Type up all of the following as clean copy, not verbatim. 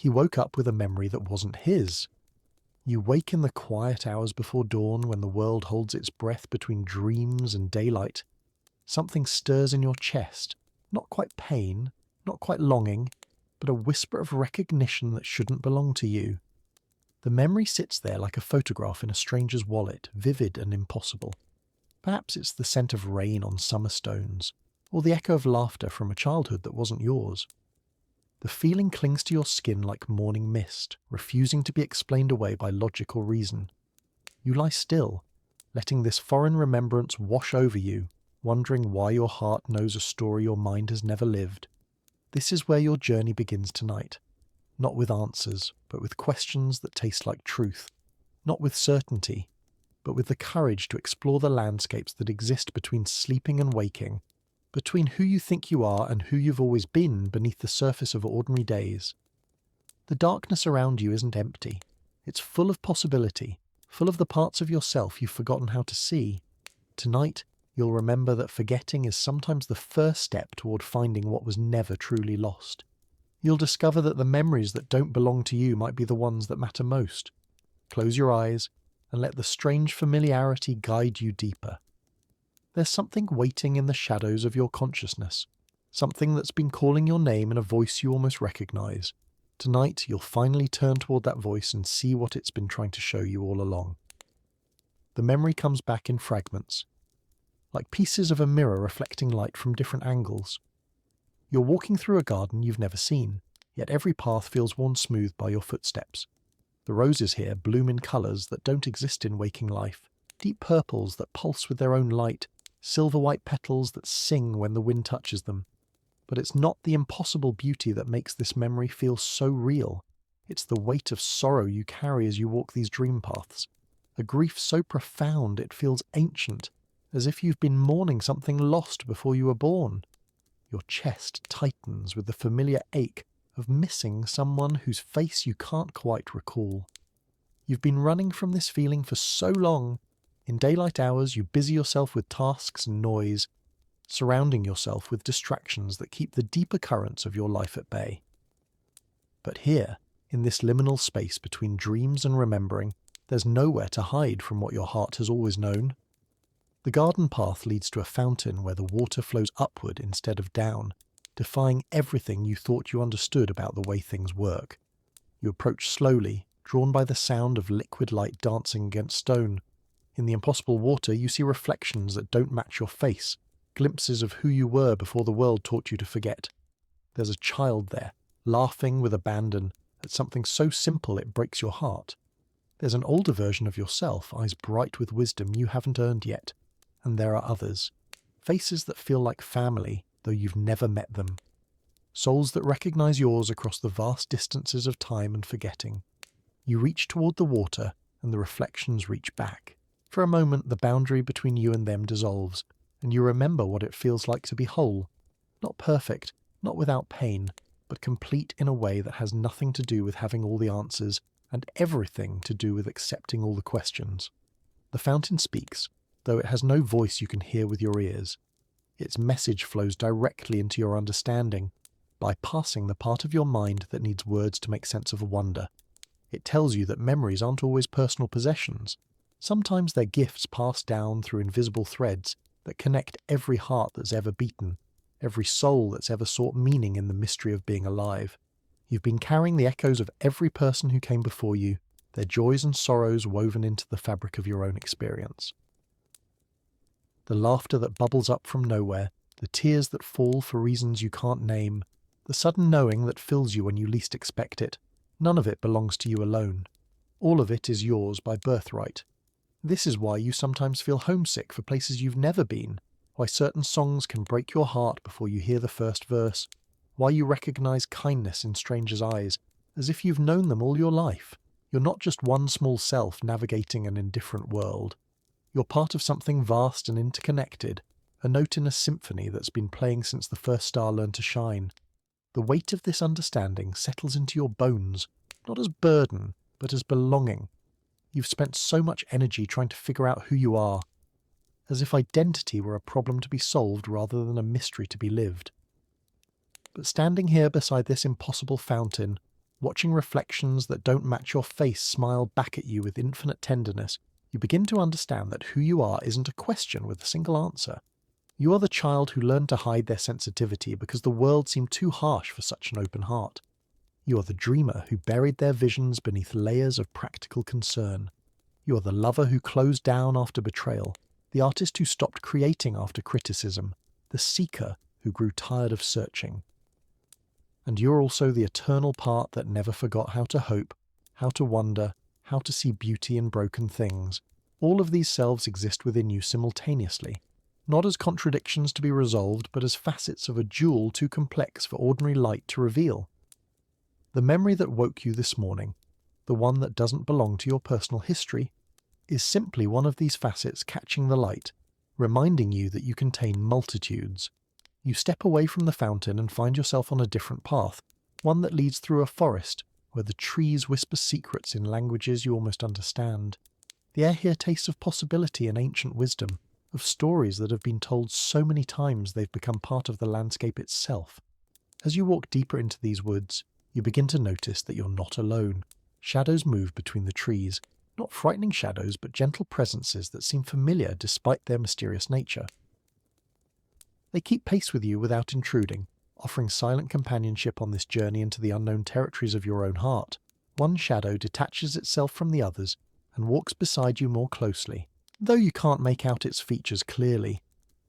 He woke up with a memory that wasn't his. You wake in the quiet hours before dawn when the world holds its breath between dreams and daylight. Something stirs in your chest, not quite pain, not quite longing, but a whisper of recognition that shouldn't belong to you. The memory sits there like a photograph in a stranger's wallet, vivid and impossible. Perhaps it's the scent of rain on summer stones, or the echo of laughter from a childhood that wasn't yours. The feeling clings to your skin like morning mist, refusing to be explained away by logic or reason. You lie still, letting this foreign remembrance wash over you, wondering why your heart knows a story your mind has never lived. This is where your journey begins tonight. Not with answers, but with questions that taste like truth. Not with certainty, but with the courage to explore the landscapes that exist between sleeping and waking, between who you think you are and who you've always been beneath the surface of ordinary days. The darkness around you isn't empty. It's full of possibility, full of the parts of yourself you've forgotten how to see. Tonight, you'll remember that forgetting is sometimes the first step toward finding what was never truly lost. You'll discover that the memories that don't belong to you might be the ones that matter most. Close your eyes and let the strange familiarity guide you deeper. There's something waiting in the shadows of your consciousness, something that's been calling your name in a voice you almost recognize. Tonight, you'll finally turn toward that voice and see what it's been trying to show you all along. The memory comes back in fragments, like pieces of a mirror reflecting light from different angles. You're walking through a garden you've never seen, yet every path feels worn smooth by your footsteps. The roses here bloom in colours that don't exist in waking life, deep purples that pulse with their own light, silver-white petals that sing when the wind touches them. But it's not the impossible beauty that makes this memory feel so real. It's the weight of sorrow you carry as you walk these dream paths, a grief so profound it feels ancient, as if you've been mourning something lost before you were born. Your chest tightens with the familiar ache of missing someone whose face you can't quite recall. You've been running from this feeling for so long. In daylight hours, you busy yourself with tasks and noise, surrounding yourself with distractions that keep the deeper currents of your life at bay. But here, in this liminal space between dreams and remembering, there's nowhere to hide from what your heart has always known. The garden path leads to a fountain where the water flows upward instead of down, defying everything you thought you understood about the way things work. You approach slowly, drawn by the sound of liquid light dancing against stone. In the impossible water, you see reflections that don't match your face, glimpses of who you were before the world taught you to forget. There's a child there, laughing with abandon at something so simple it breaks your heart. There's an older version of yourself, eyes bright with wisdom you haven't earned yet. And there are others, faces that feel like family, though you've never met them. Souls that recognize yours across the vast distances of time and forgetting. You reach toward the water, and the reflections reach back. For a moment, the boundary between you and them dissolves, and you remember what it feels like to be whole. Not perfect, not without pain, but complete in a way that has nothing to do with having all the answers, and everything to do with accepting all the questions. The fountain speaks, though it has no voice you can hear with your ears. Its message flows directly into your understanding, bypassing the part of your mind that needs words to make sense of wonder. It tells you that memories aren't always personal possessions. Sometimes they're gifts passed down through invisible threads that connect every heart that's ever beaten, every soul that's ever sought meaning in the mystery of being alive. You've been carrying the echoes of every person who came before you, their joys and sorrows woven into the fabric of your own experience. The laughter that bubbles up from nowhere, the tears that fall for reasons you can't name, the sudden knowing that fills you when you least expect it, none of it belongs to you alone. All of it is yours by birthright. This is why you sometimes feel homesick for places you've never been, why certain songs can break your heart before you hear the first verse, why you recognize kindness in strangers' eyes, as if you've known them all your life. You're not just one small self navigating an indifferent world. You're part of something vast and interconnected, a note in a symphony that's been playing since the first star learned to shine. The weight of this understanding settles into your bones, not as burden, but as belonging. You've spent so much energy trying to figure out who you are, as if identity were a problem to be solved rather than a mystery to be lived. But standing here beside this impossible fountain, Watching reflections that don't match your face smile back at you with infinite tenderness, you begin to understand that who you are isn't a question with a single answer. You are the child who learned to hide their sensitivity because the world seemed too harsh for such an open heart. You are the dreamer who buried their visions beneath layers of practical concern. You are the lover who closed down after betrayal, the artist who stopped creating after criticism, the seeker who grew tired of searching. And you're also the eternal part that never forgot how to hope, how to wonder, how to see beauty in broken things. All of these selves exist within you simultaneously, not as contradictions to be resolved, but as facets of a jewel too complex for ordinary light to reveal. The memory that woke you this morning, the one that doesn't belong to your personal history, is simply one of these facets catching the light, reminding you that you contain multitudes. You step away from the fountain and find yourself on a different path, one that leads through a forest where the trees whisper secrets in languages you almost understand. The air here tastes of possibility and ancient wisdom, of stories that have been told so many times they've become part of the landscape itself. As you walk deeper into these woods, you begin to notice that you're not alone. Shadows move between the trees, not frightening shadows, but gentle presences that seem familiar despite their mysterious nature. They keep pace with you without intruding, offering silent companionship on this journey into the unknown territories of your own heart. One shadow detaches itself from the others and walks beside you more closely. Though you can't make out its features clearly,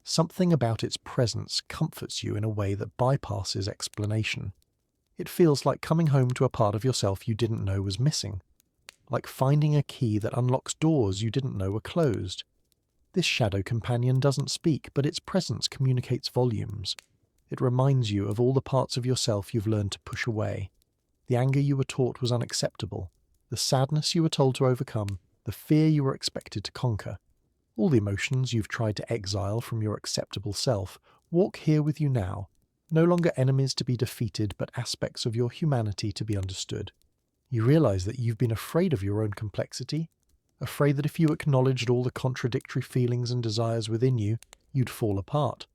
something about its presence comforts you in a way that bypasses explanation. It feels like coming home to a part of yourself you didn't know was missing, like finding a key that unlocks doors you didn't know were closed. This shadow companion doesn't speak, but its presence communicates volumes. It reminds you of all the parts of yourself you've learned to push away. The anger you were taught was unacceptable, the sadness you were told to overcome, the fear you were expected to conquer. All the emotions you've tried to exile from your acceptable self walk here with you now, no longer enemies to be defeated, but aspects of your humanity to be understood. You realize that you've been afraid of your own complexity, afraid that if you acknowledged all the contradictory feelings and desires within you, you'd fall apart.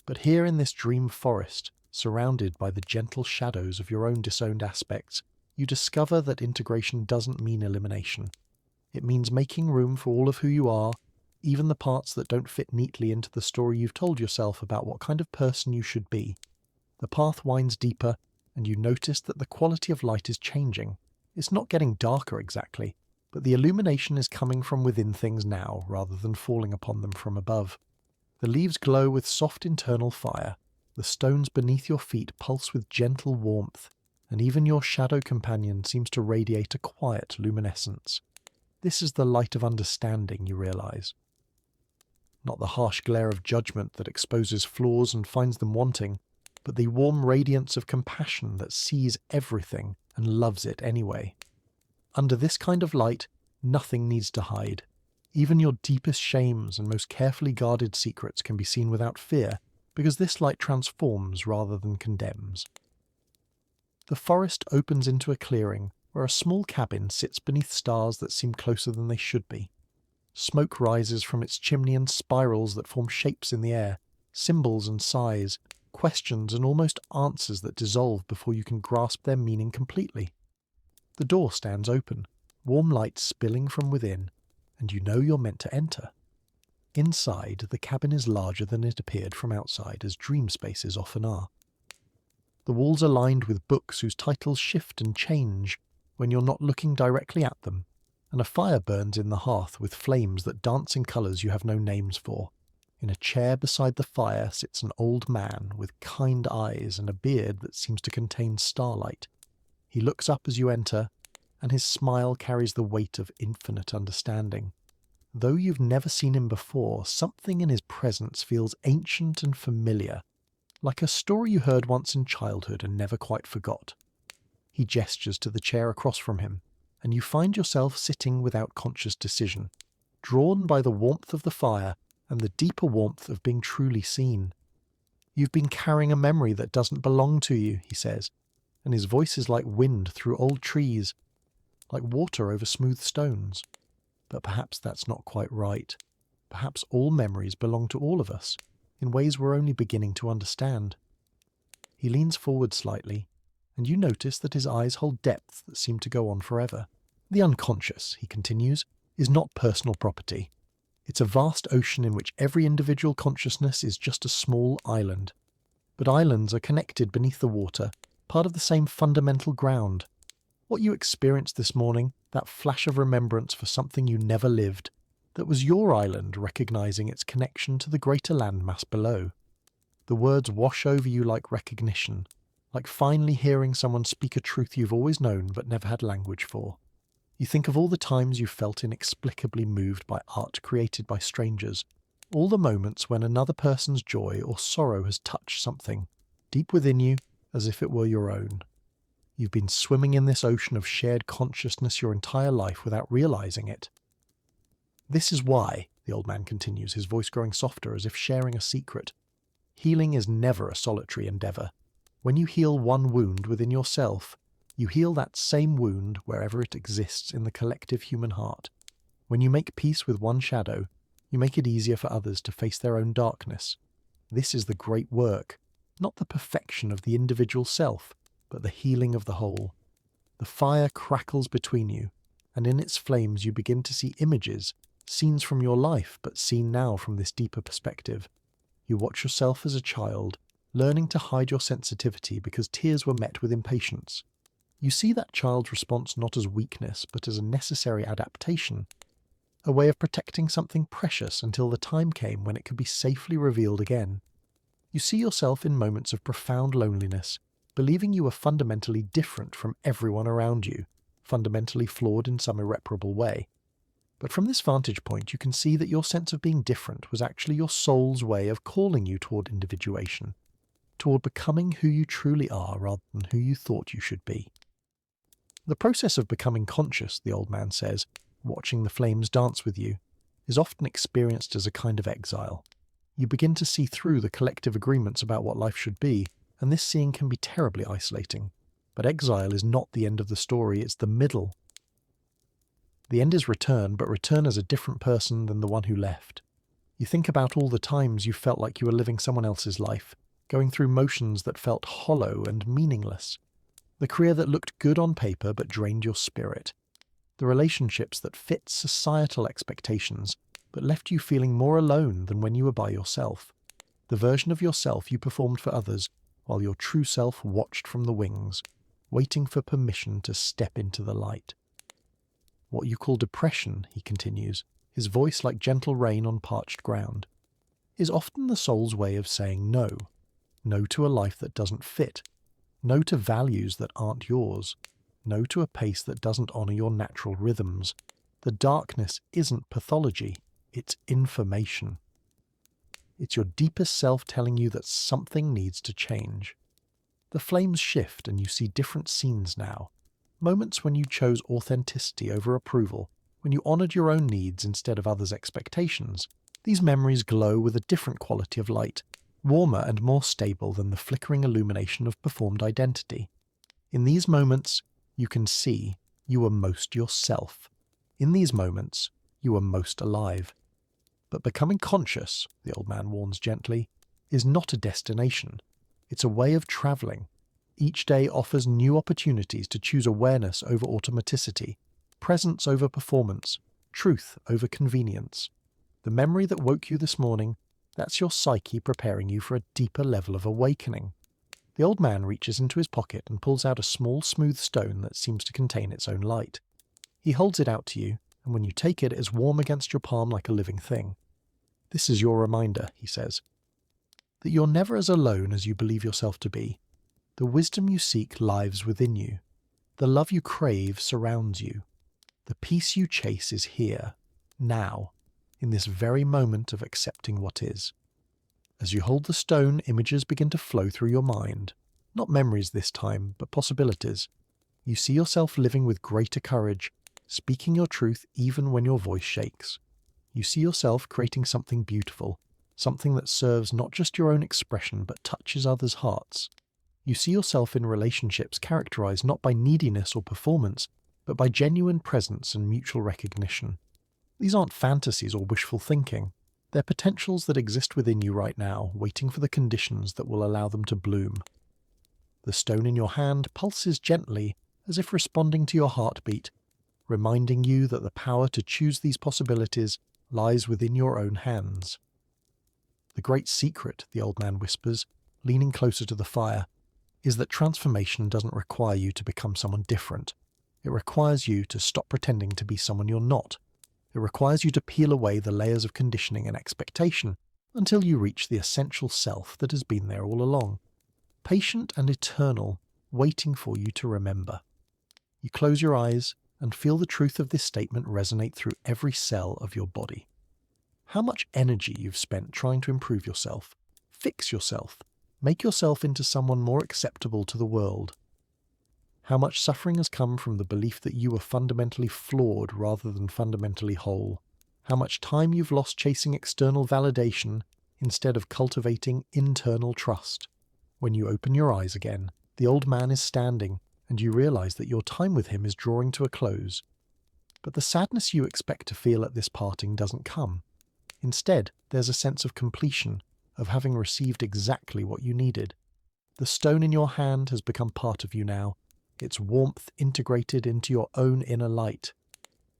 But here in this dream forest, surrounded by the gentle shadows of your own disowned aspects, you discover that integration doesn't mean elimination. It means making room for all of who you are, even the parts that don't fit neatly into the story you've told yourself about what kind of person you should be. The path winds deeper, and you notice that the quality of light is changing. It's not getting darker exactly, but the illumination is coming from within things now, rather than falling upon them from above. The leaves glow with soft internal fire, the stones beneath your feet pulse with gentle warmth, and even your shadow companion seems to radiate a quiet luminescence. This is the light of understanding, you realize. Not the harsh glare of judgment that exposes flaws and finds them wanting, but the warm radiance of compassion that sees everything and loves it anyway. Under this kind of light, nothing needs to hide. Even your deepest shames and most carefully guarded secrets can be seen without fear, because this light transforms rather than condemns. The forest opens into a clearing where a small cabin sits beneath stars that seem closer than they should be. Smoke rises from its chimney and spirals that form shapes in the air, symbols and sighs, questions and almost answers that dissolve before you can grasp their meaning completely. The door stands open, warm light spilling from within, and you know you're meant to enter. Inside, the cabin is larger than it appeared from outside, as dream spaces often are. The walls are lined with books whose titles shift and change when you're not looking directly at them, and a fire burns in the hearth with flames that dance in colours you have no names for. In a chair beside the fire sits an old man with kind eyes and a beard that seems to contain starlight. He looks up as you enter, and his smile carries the weight of infinite understanding. Though you've never seen him before, something in his presence feels ancient and familiar, like a story you heard once in childhood and never quite forgot. He gestures to the chair across from him, and you find yourself sitting without conscious decision, drawn by the warmth of the fire and the deeper warmth of being truly seen. "You've been carrying a memory that doesn't belong to you," he says, and his voice is like wind through old trees, like water over smooth stones. But perhaps that's not quite right. Perhaps all memories belong to all of us, in ways we're only beginning to understand. He leans forward slightly, and you notice that his eyes hold depths that seem to go on forever. The unconscious, he continues, is not personal property. It's a vast ocean in which every individual consciousness is just a small island. But islands are connected beneath the water, part of the same fundamental ground. What you experienced this morning, that flash of remembrance for something you never lived, that was your island recognizing its connection to the greater landmass below. The words wash over you like recognition, like finally hearing someone speak a truth you've always known but never had language for. You think of all the times you felt inexplicably moved by art created by strangers, all the moments when another person's joy or sorrow has touched something, deep within you, as if it were your own. You've been swimming in this ocean of shared consciousness your entire life without realizing it. This is why, the old man continues, his voice growing softer as if sharing a secret. Healing is never a solitary endeavor. When you heal one wound within yourself, you heal that same wound wherever it exists in the collective human heart. When you make peace with one shadow, you make it easier for others to face their own darkness. This is the great work, not the perfection of the individual self, but the healing of the whole. The fire crackles between you, and in its flames you begin to see images, scenes from your life, but seen now from this deeper perspective. You watch yourself as a child, learning to hide your sensitivity because tears were met with impatience. You see that child's response not as weakness, but as a necessary adaptation, a way of protecting something precious until the time came when it could be safely revealed again. You see yourself in moments of profound loneliness, believing you are fundamentally different from everyone around you, fundamentally flawed in some irreparable way. But from this vantage point, you can see that your sense of being different was actually your soul's way of calling you toward individuation, toward becoming who you truly are rather than who you thought you should be. The process of becoming conscious, the old man says, watching the flames dance with you, is often experienced as a kind of exile. You begin to see through the collective agreements about what life should be, and this seeing can be terribly isolating. But exile is not the end of the story, it's the middle. The end is return, but return as a different person than the one who left. You think about all the times you felt like you were living someone else's life, going through motions that felt hollow and meaningless. The career that looked good on paper but drained your spirit. The relationships that fit societal expectations but left you feeling more alone than when you were by yourself. The version of yourself you performed for others while your true self watched from the wings, waiting for permission to step into the light. What you call depression, he continues, his voice like gentle rain on parched ground, is often the soul's way of saying no. No to a life that doesn't fit. No to values that aren't yours. No to a pace that doesn't honor your natural rhythms. The darkness isn't pathology, it's information. It's your deepest self telling you that something needs to change. The flames shift and you see different scenes now. Moments when you chose authenticity over approval, when you honored your own needs instead of others' expectations. These memories glow with a different quality of light, warmer and more stable than the flickering illumination of performed identity. In these moments, you can see you are most yourself. In these moments, you are most alive. But becoming conscious, the old man warns gently, is not a destination. It's a way of traveling. Each day offers new opportunities to choose awareness over automaticity, presence over performance, truth over convenience. The memory that woke you this morning, that's your psyche preparing you for a deeper level of awakening. The old man reaches into his pocket and pulls out a small, smooth stone that seems to contain its own light. He holds it out to you, and when you take it, it is warm against your palm like a living thing. This is your reminder, he says, that you're never as alone as you believe yourself to be. The wisdom you seek lives within you. The love you crave surrounds you. The peace you chase is here, now, in this very moment of accepting what is. As you hold the stone, images begin to flow through your mind. Not memories this time, but possibilities. You see yourself living with greater courage, speaking your truth even when your voice shakes. You see yourself creating something beautiful, something that serves not just your own expression but touches others' hearts. You see yourself in relationships characterized not by neediness or performance, but by genuine presence and mutual recognition. These aren't fantasies or wishful thinking. They're potentials that exist within you right now, waiting for the conditions that will allow them to bloom. The stone in your hand pulses gently, as if responding to your heartbeat, reminding you that the power to choose these possibilities lies within your own hands. The great secret, the old man whispers, leaning closer to the fire, is that transformation doesn't require you to become someone different. It requires you to stop pretending to be someone you're not. It requires you to peel away the layers of conditioning and expectation until you reach the essential self that has been there all along, patient and eternal, waiting for you to remember. You close your eyes and feel the truth of this statement resonate through every cell of your body. How much energy you've spent trying to improve yourself, fix yourself, make yourself into someone more acceptable to the world. How much suffering has come from the belief that you are fundamentally flawed rather than fundamentally whole. How much time you've lost chasing external validation instead of cultivating internal trust. When you open your eyes again, the old man is standing, and you realize that your time with him is drawing to a close. But the sadness you expect to feel at this parting doesn't come. Instead, there's a sense of completion, of having received exactly what you needed. The stone in your hand has become part of you now, its warmth integrated into your own inner light.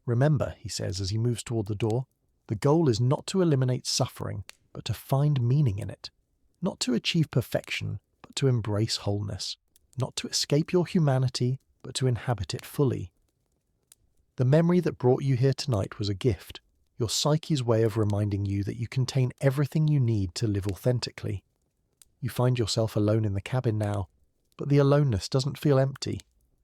Remember, he says as he moves toward the door, the goal is not to eliminate suffering, but to find meaning in it. Not to achieve perfection, but to embrace wholeness. Not to escape your humanity, but to inhabit it fully. The memory that brought you here tonight was a gift, your psyche's way of reminding you that you contain everything you need to live authentically. You find yourself alone in the cabin now, but the aloneness doesn't feel empty.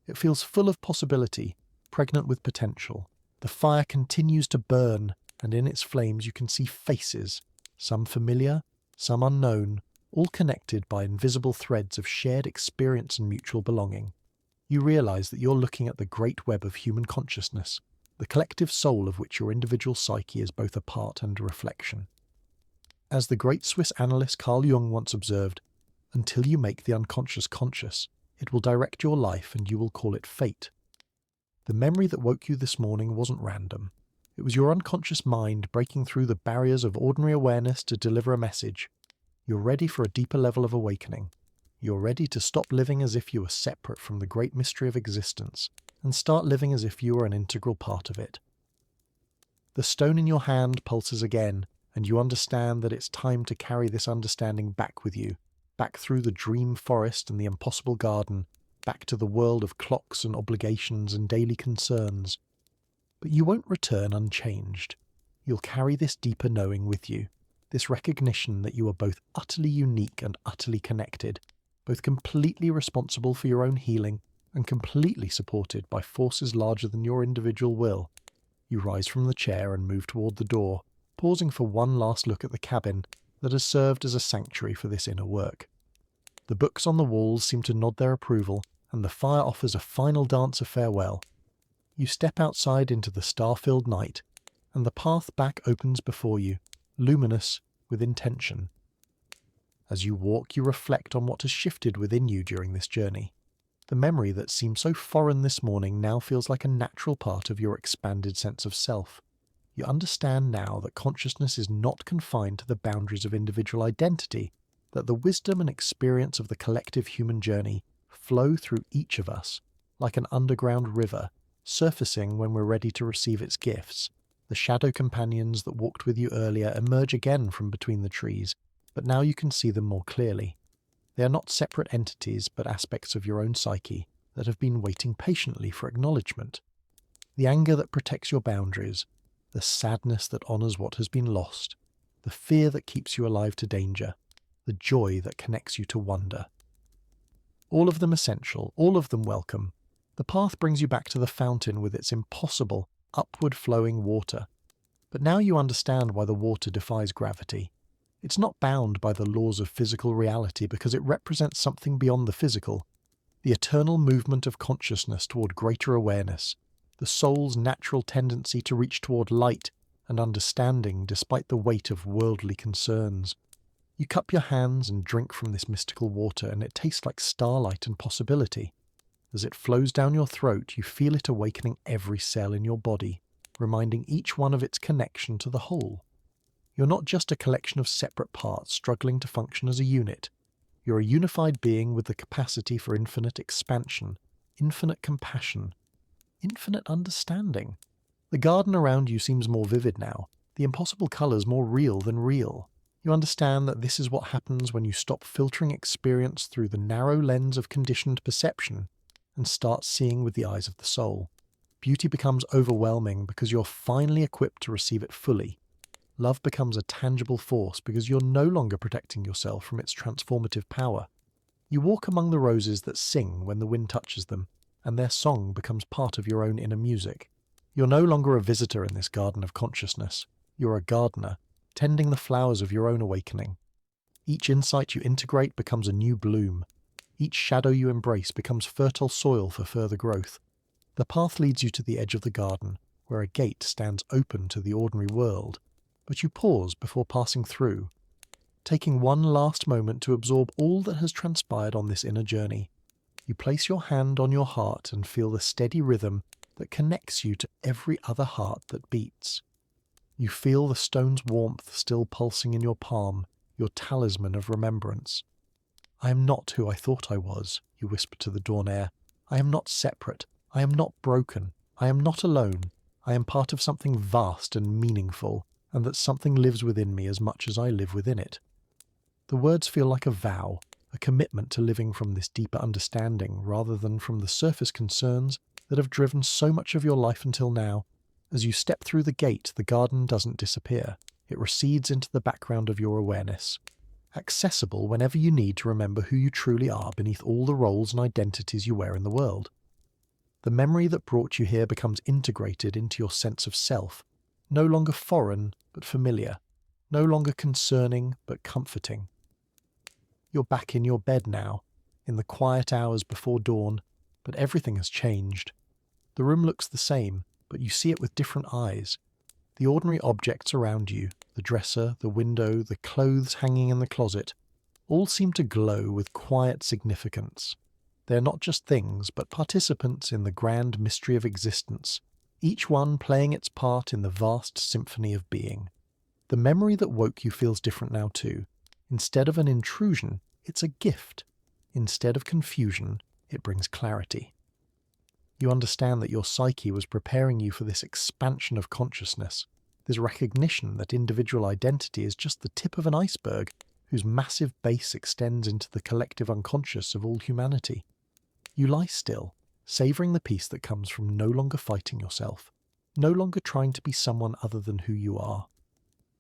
It feels full of possibility, pregnant with potential. The fire continues to burn, and in its flames you can see faces, some familiar, some unknown, all connected by invisible threads of shared experience and mutual belonging. You realize that you're looking at the great web of human consciousness, the collective soul of which your individual psyche is both a part and a reflection. As the great Swiss analyst Carl Jung once observed, until you make the unconscious conscious, it will direct your life and you will call it fate. The memory that woke you this morning wasn't random. It was your unconscious mind breaking through the barriers of ordinary awareness to deliver a message. You're ready for a deeper level of awakening. You're ready to stop living as if you were separate from the great mystery of existence and start living as if you were an integral part of it. The stone in your hand pulses again, and you understand that it's time to carry this understanding back with you, back through the dream forest and the impossible garden, back to the world of clocks and obligations and daily concerns. But you won't return unchanged. You'll carry this deeper knowing with you, this recognition that you are both utterly unique and utterly connected, both completely responsible for your own healing and completely supported by forces larger than your individual will. You rise from the chair and move toward the door, pausing for one last look at the cabin that has served as a sanctuary for this inner work. The books on the walls seem to nod their approval, and the fire offers a final dance of farewell. You step outside into the star-filled night, and the path back opens before you, luminous with intention. As you walk, you reflect on what has shifted within you during this journey. The memory that seemed so foreign this morning now feels like a natural part of your expanded sense of self. You understand now that consciousness is not confined to the boundaries of individual identity, that the wisdom and experience of the collective human journey flow through each of us, like an underground river, surfacing when we're ready to receive its gifts. The shadow companions that walked with you earlier emerge again from between the trees, but now you can see them more clearly. They are not separate entities, but aspects of your own psyche that have been waiting patiently for acknowledgement. The anger that protects your boundaries, the sadness that honours what has been lost, the fear that keeps you alive to danger, the joy that connects you to wonder. All of them essential, all of them welcome. The path brings you back to the fountain with its impossible, upward-flowing water. But now you understand why the water defies gravity. It's not bound by the laws of physical reality because it represents something beyond the physical, the eternal movement of consciousness toward greater awareness, the soul's natural tendency to reach toward light and understanding despite the weight of worldly concerns. You cup your hands and drink from this mystical water, and it tastes like starlight and possibility. As it flows down your throat, you feel it awakening every cell in your body, reminding each one of its connection to the whole. You're not just a collection of separate parts struggling to function as a unit. You're a unified being with the capacity for infinite expansion, infinite compassion, infinite understanding. The garden around you seems more vivid now, the impossible colours more real than real. You understand that this is what happens when you stop filtering experience through the narrow lens of conditioned perception and start seeing with the eyes of the soul. Beauty becomes overwhelming because you're finally equipped to receive it fully. Love becomes a tangible force because you're no longer protecting yourself from its transformative power. You walk among the roses that sing when the wind touches them, and their song becomes part of your own inner music. You're no longer a visitor in this garden of consciousness. You're a gardener, tending the flowers of your own awakening. Each insight you integrate becomes a new bloom. Each shadow you embrace becomes fertile soil for further growth. The path leads you to the edge of the garden, where a gate stands open to the ordinary world, but you pause before passing through, taking one last moment to absorb all that has transpired on this inner journey. You place your hand on your heart and feel the steady rhythm that connects you to every other heart that beats. You feel the stone's warmth still pulsing in your palm, your talisman of remembrance. I am not who I thought I was, you whisper to the dawn air. I am not separate. I am not broken. I am not alone. I am part of something vast and meaningful, and that something lives within me as much as I live within it. The words feel like a vow, a commitment to living from this deeper understanding rather than from the surface concerns that have driven so much of your life until now. As you step through the gate, the garden doesn't disappear. It recedes into the background of your awareness, accessible whenever you need to remember who you truly are beneath all the roles and identities you wear in the world. The memory that brought you here becomes integrated into your sense of self, no longer foreign but familiar, no longer concerning but comforting. You're back in your bed now, in the quiet hours before dawn, but everything has changed. The room looks the same, but you see it with different eyes. The ordinary objects around you, the dresser, the window, the clothes hanging in the closet, all seem to glow with quiet significance. They are not just things, but participants in the grand mystery of existence, each one playing its part in the vast symphony of being. The memory that woke you feels different now too. Instead of an intrusion, it's a gift. Instead of confusion, it brings clarity. You understand that your psyche was preparing you for this expansion of consciousness, this recognition that individual identity is just the tip of an iceberg whose massive base extends into the collective unconscious of all humanity. You lie still, savouring the peace that comes from no longer fighting yourself, no longer trying to be someone other than who you are.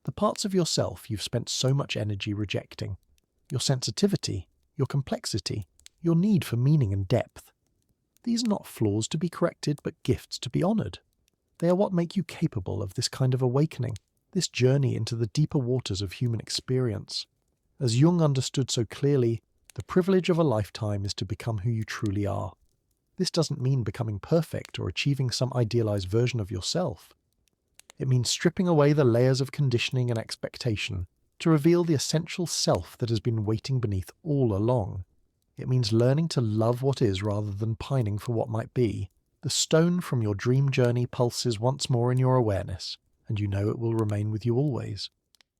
The parts of yourself you've spent so much energy rejecting, your sensitivity, your complexity, your need for meaning and depth. These are not flaws to be corrected, but gifts to be honoured. They are what make you capable of this kind of awakening, this journey into the deeper waters of human experience. As Jung understood so clearly, the privilege of a lifetime is to become who you truly are. This doesn't mean becoming perfect or achieving some idealized version of yourself. It means stripping away the layers of conditioning and expectation to reveal the essential self that has been waiting beneath all along. It means learning to love what is rather than pining for what might be. The stone from your dream journey pulses once more in your awareness, and you know it will remain with you always.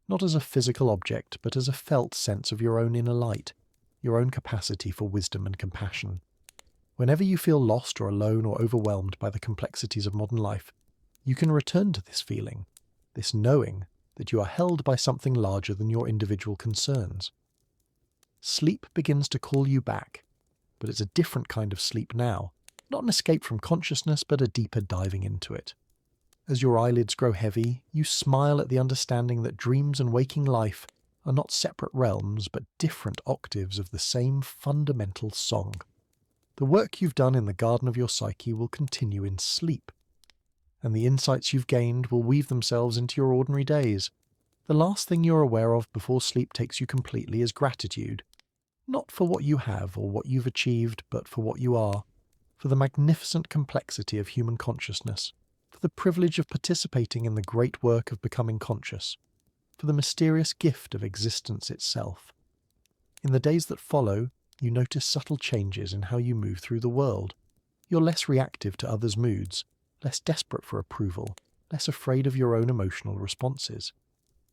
Not as a physical object, but as a felt sense of your own inner light, your own capacity for wisdom and compassion. Whenever you feel lost or alone or overwhelmed by the complexities of modern life, you can return to this feeling, this knowing that you are held by something larger than your individual concerns. Sleep begins to call you back, but it's a different kind of sleep now, not an escape from consciousness, but a deeper diving into it. As your eyelids grow heavy, you smile at the understanding that dreams and waking life are not separate realms, but different octaves of the same fundamental song. The work you've done in the garden of your psyche will continue in sleep, and the insights you've gained will weave themselves into your ordinary days. The last thing you're aware of before sleep takes you completely is gratitude, not for what you have or what you've achieved, but for what you are, for the magnificent complexity of human consciousness, for the privilege of participating in the great work of becoming conscious, for the mysterious gift of existence itself. In the days that follow, you notice subtle changes in how you move through the world. You're less reactive to others' moods, less desperate for approval, less afraid of your own emotional responses.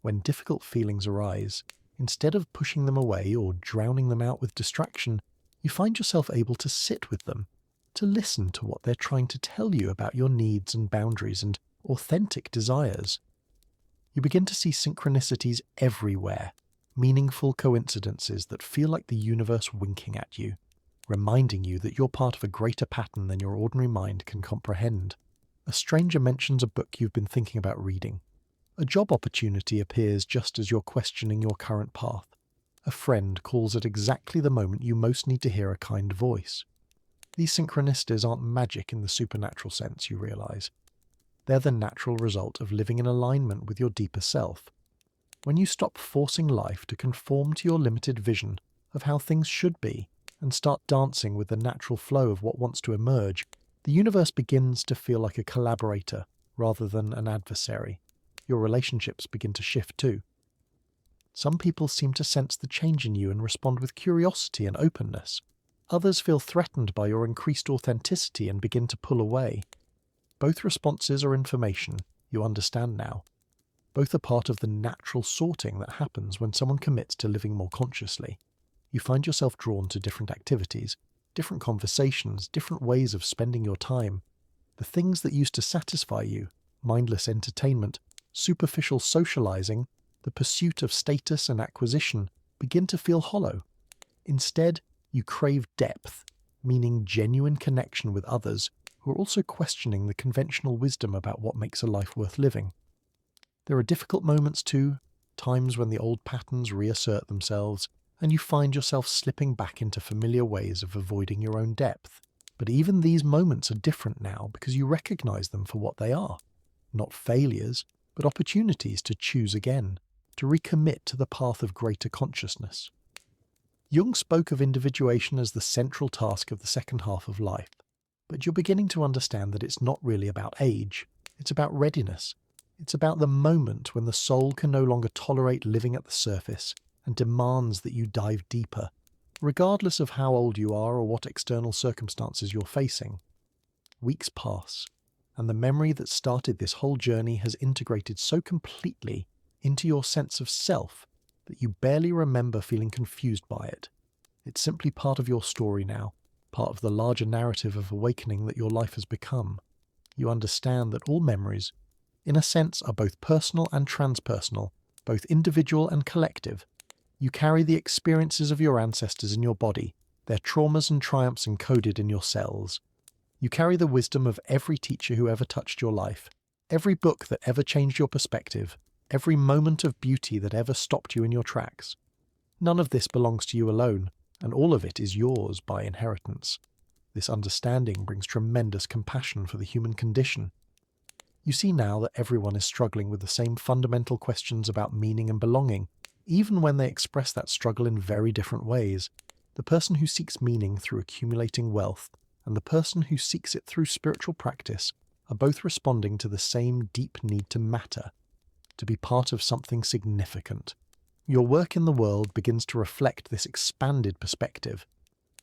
When difficult feelings arise, Instead of pushing them away or drowning them out with distraction, you find yourself able to sit with them, to listen to what they're trying to tell you about your needs and boundaries and authentic desires. You begin to see synchronicities everywhere, meaningful coincidences that feel like the universe winking at you, reminding you that you're part of a greater pattern than your ordinary mind can comprehend. A stranger mentions a book you've been thinking about reading. A job opportunity appears just as you're questioning your current path. A friend calls at exactly the moment you most need to hear a kind voice. These synchronicities aren't magic in the supernatural sense, you realize. They're the natural result of living in alignment with your deeper self. When you stop forcing life to conform to your limited vision of how things should be and start dancing with the natural flow of what wants to emerge, the universe begins to feel like a collaborator rather than an adversary. Your relationships begin to shift too. Some people seem to sense the change in you and respond with curiosity and openness. Others feel threatened by your increased authenticity and begin to pull away. Both responses are information you understand now. Both are part of the natural sorting that happens when someone commits to living more consciously. You find yourself drawn to different activities, different conversations, different ways of spending your time. The things that used to satisfy you, mindless entertainment, superficial socializing, the pursuit of status and acquisition, begin to feel hollow. Instead, you crave depth, meaning genuine connection with others who are also questioning the conventional wisdom about what makes a life worth living. There are difficult moments too, times when the old patterns reassert themselves, and you find yourself slipping back into familiar ways of avoiding your own depth. But even these moments are different now because you recognize them for what they are. Not failures, but opportunities to choose again, to recommit to the path of greater consciousness. Jung spoke of individuation as the central task of the second half of life, but you're beginning to understand that it's not really about age, it's about readiness. It's about the moment when the soul can no longer tolerate living at the surface and demands that you dive deeper, regardless of how old you are or what external circumstances you're facing. Weeks pass, and the memory that started this whole journey has integrated so completely into your sense of self that you barely remember feeling confused by it. It's simply part of your story now, part of the larger narrative of awakening that your life has become. You understand that all memories, in a sense, are both personal and transpersonal, both individual and collective. You carry the experiences of your ancestors in your body, their traumas and triumphs encoded in your cells. You carry the wisdom of every teacher who ever touched your life, every book that ever changed your perspective, every moment of beauty that ever stopped you in your tracks. None of this belongs to you alone, and all of it is yours by inheritance. This understanding brings tremendous compassion for the human condition. You see now that everyone is struggling with the same fundamental questions about meaning and belonging, even when they express that struggle in very different ways. The person who seeks meaning through accumulating wealth and the person who seeks it through spiritual practice are both responding to the same deep need to matter, to be part of something significant. Your work in the world begins to reflect this expanded perspective.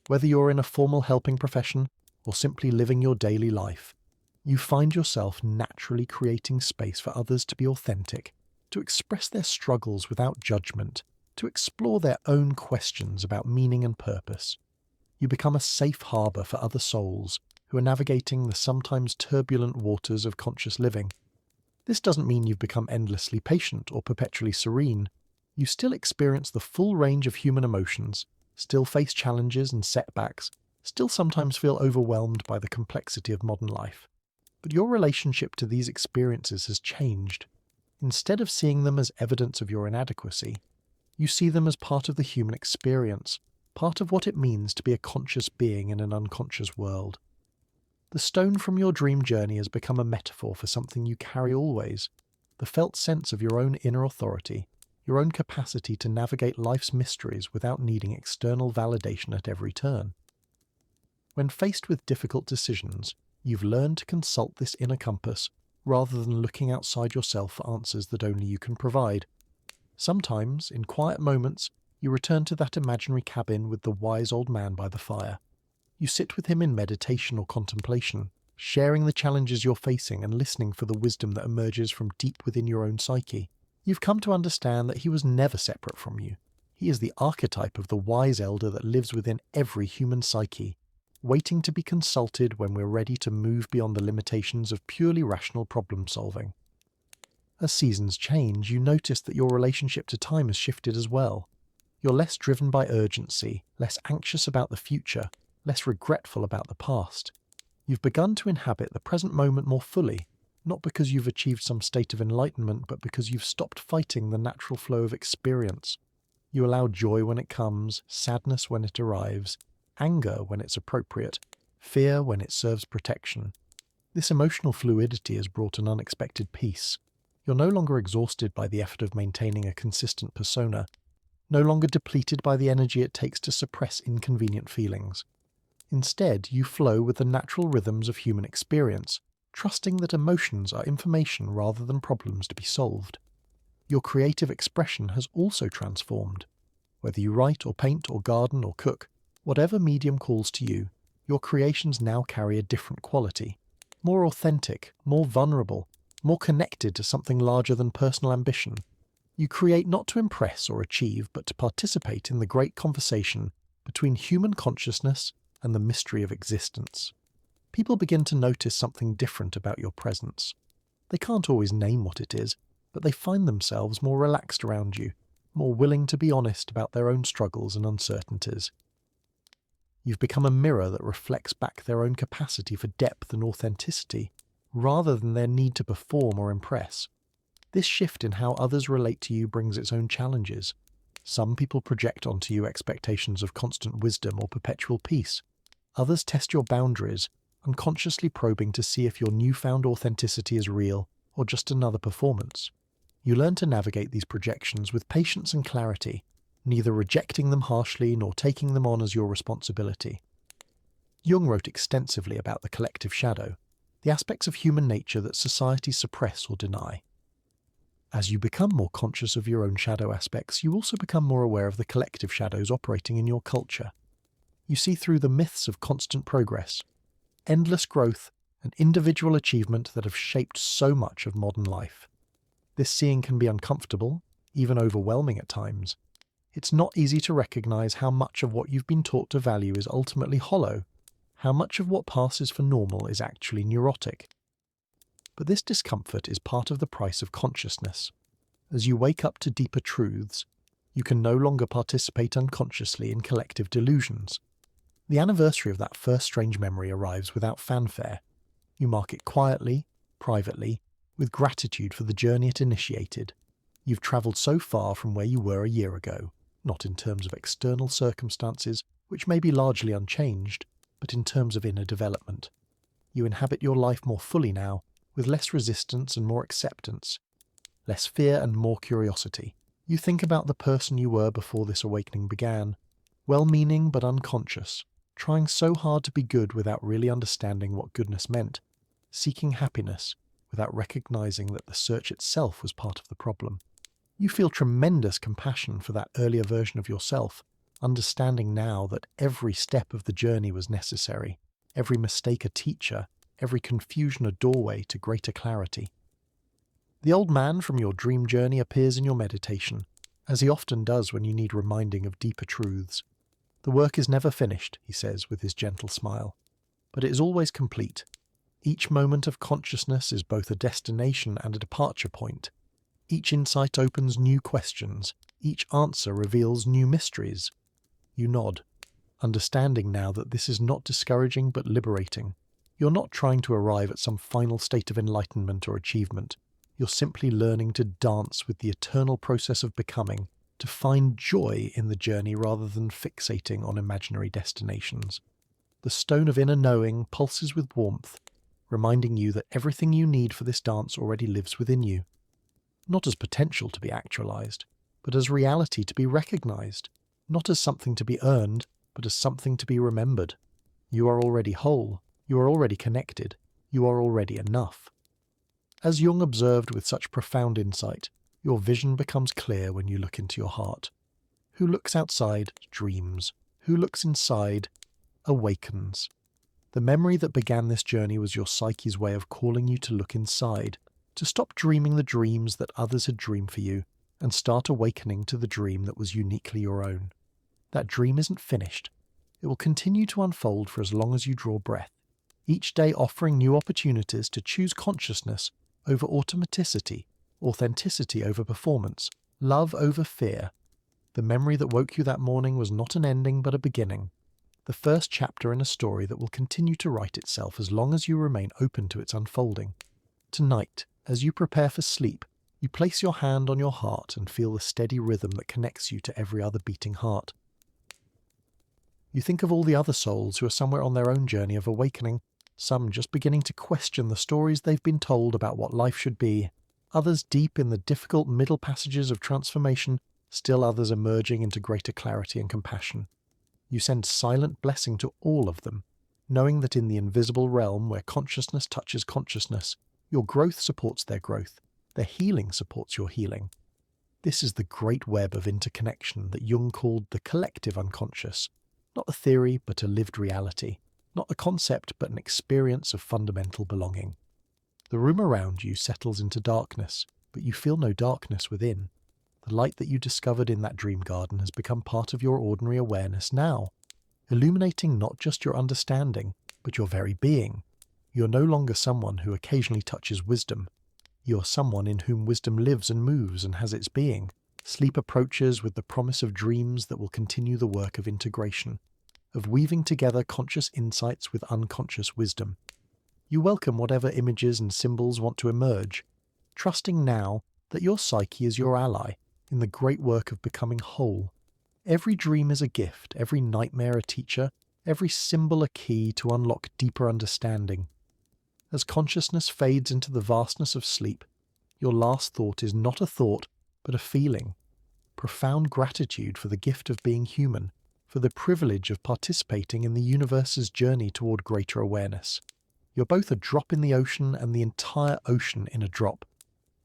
Whether you're in a formal helping profession or simply living your daily life, you find yourself naturally creating space for others to be authentic, to express their struggles without judgment, to explore their own questions about meaning and purpose. You become a safe harbour for other souls who are navigating the sometimes turbulent waters of conscious living. This doesn't mean you've become endlessly patient or perpetually serene. You still experience the full range of human emotions, still face challenges and setbacks, still sometimes feel overwhelmed by the complexity of modern life. But your relationship to these experiences has changed. Instead of seeing them as evidence of your inadequacy, you see them as part of the human experience, part of what it means to be a conscious being in an unconscious world. The stone from your dream journey has become a metaphor for something you carry always, the felt sense of your own inner authority, your own capacity to navigate life's mysteries without needing external validation at every turn. When faced with difficult decisions, you've learned to consult this inner compass rather than looking outside yourself for answers that only you can provide. Sometimes, in quiet moments, you return to that imaginary cabin with the wise old man by the fire. You sit with him in meditation or contemplation, sharing the challenges you're facing and listening for the wisdom that emerges from deep within your own psyche. You've come to understand that he was never separate from you, He is the archetype of the wise elder that lives within every human psyche, waiting to be consulted when we're ready to move beyond the limitations of purely rational problem-solving. As seasons change, you notice that your relationship to time has shifted as well. You're less driven by urgency, less anxious about the future, less regretful about the past. You've begun to inhabit the present moment more fully, not because you've achieved some state of enlightenment, but because you've stopped fighting the natural flow of experience. You allow joy when it comes, sadness when it arrives, anger when it's appropriate, fear when it serves protection. This emotional fluidity has brought an unexpected peace. You're no longer exhausted by the effort of maintaining a consistent persona, no longer depleted by the energy it takes to suppress inconvenient feelings. Instead, you flow with the natural rhythms of human experience, trusting that emotions are information rather than problems to be solved. Your creative expression has also transformed. Whether you write or paint or garden or cook, whatever medium calls to you, your creations now carry a different quality. More authentic, more vulnerable, more connected to something larger than personal ambition. You create not to impress or achieve, but to participate in the great conversation between human consciousness and the mystery of existence. People begin to notice something different about your presence. They can't always name what it is, but they find themselves more relaxed around you, more willing to be honest about their own struggles and uncertainties. You've become a mirror that reflects back their own capacity for depth and authenticity, rather than their need to perform or impress. This shift in how others relate to you brings its own challenges. Some people project onto you expectations of constant wisdom or perpetual peace. Others test your boundaries, unconsciously probing to see if your newfound authenticity is real or just another performance. You learn to navigate these projections with patience and clarity, neither rejecting them harshly nor taking them on as your responsibility. Jung wrote extensively about the collective shadow, the aspects of human nature that societies suppress or deny. As you become more conscious of your own shadow aspects, you also become more aware of the collective shadows operating in your culture. You see through the myths of constant progress, endless growth, and individual achievement that have shaped so much of modern life. This seeing can be uncomfortable, even overwhelming at times. It's not easy to recognize how much of what you've been taught to value is ultimately hollow, how much of what passes for normal is actually neurotic. But this discomfort is part of the price of consciousness. As you wake up to deeper truths, you can no longer participate unconsciously in collective delusions. The anniversary of that first strange memory arrives without fanfare. You mark it quietly, privately, with gratitude for the journey it initiated. You've travelled so far from where you were a year ago, not in terms of external circumstances, which may be largely unchanged, but in terms of inner development. You inhabit your life more fully now, with less resistance and more acceptance, less fear and more curiosity. You think about the person you were before this awakening began, well-meaning but unconscious, trying so hard to be good without really understanding what goodness meant, seeking happiness without recognizing that the search itself was part of the problem. You feel tremendous compassion for that earlier version of yourself, understanding now that every step of the journey was necessary, every mistake a teacher, every confusion a doorway to greater clarity. The old man from your dream journey appears in your meditation, as he often does when you need reminding of deeper truths. The work is never finished, he says with his gentle smile, but it is always complete. Each moment of consciousness is both a destination and a departure point. Each insight opens new questions. Each answer reveals new mysteries. You nod, understanding now that this is not discouraging but liberating. You're not trying to arrive at some final state of enlightenment or achievement. You're simply learning to dance with the eternal process of becoming, to find joy in the journey rather than fixating on imaginary destinations. The stone of inner knowing pulses with warmth, reminding you that everything you need for this dance already lives within you. Not as potential to be actualized, but as reality to be recognized. Not as something to be earned, but as something to be remembered. You are already whole. You are already connected. You are already enough. As Jung observed with such profound insight, your vision becomes clear when you look into your heart. Who looks outside dreams. Who looks inside awakens. The memory that began this journey was your psyche's way of calling you to look inside, to stop dreaming the dreams that others had dreamed for you, and start awakening to the dream that was uniquely your own. That dream isn't finished. It will continue to unfold for as long as you draw breath, each day offering new opportunities to choose consciousness over automaticity, authenticity over performance, love over fear. The memory that woke you that morning was not an ending but a beginning, the first chapter in a story that will continue to write itself as long as you remain open to its unfolding. Tonight, as you prepare for sleep, you place your hand on your heart and feel the steady rhythm that connects you to every other beating heart. You think of all the other souls who are somewhere on their own journey of awakening, some just beginning to question the stories they've been told about what life should be, others deep in the difficult middle passages of transformation, still others emerging into greater clarity and compassion. You send silent blessing to all of them, knowing that in the invisible realm where consciousness touches consciousness, your growth supports their growth, their healing supports your healing. This is the great web of interconnection that Jung called the collective unconscious, not a theory but a lived reality, not a concept but an experience of fundamental belonging. The room around you settles into darkness, but you feel no darkness within. The light that you discovered in that dream garden has become part of your ordinary awareness now, illuminating not just your understanding, but your very being. You're no longer someone who occasionally touches wisdom. You're someone in whom wisdom lives and moves and has its being. Sleep approaches with the promise of dreams that will continue the work of integration, of weaving together conscious insights with unconscious wisdom. You welcome whatever images and symbols want to emerge, trusting now that your psyche is your ally in the great work of becoming whole. Every dream is a gift, every nightmare a teacher, every symbol a key to unlock deeper understanding. As consciousness fades into the vastness of sleep, your last thought is not a thought, but a feeling. Profound gratitude for the gift of being human, for the privilege of participating in the universe's journey toward greater awareness. You're both a drop in the ocean and the entire ocean in a drop,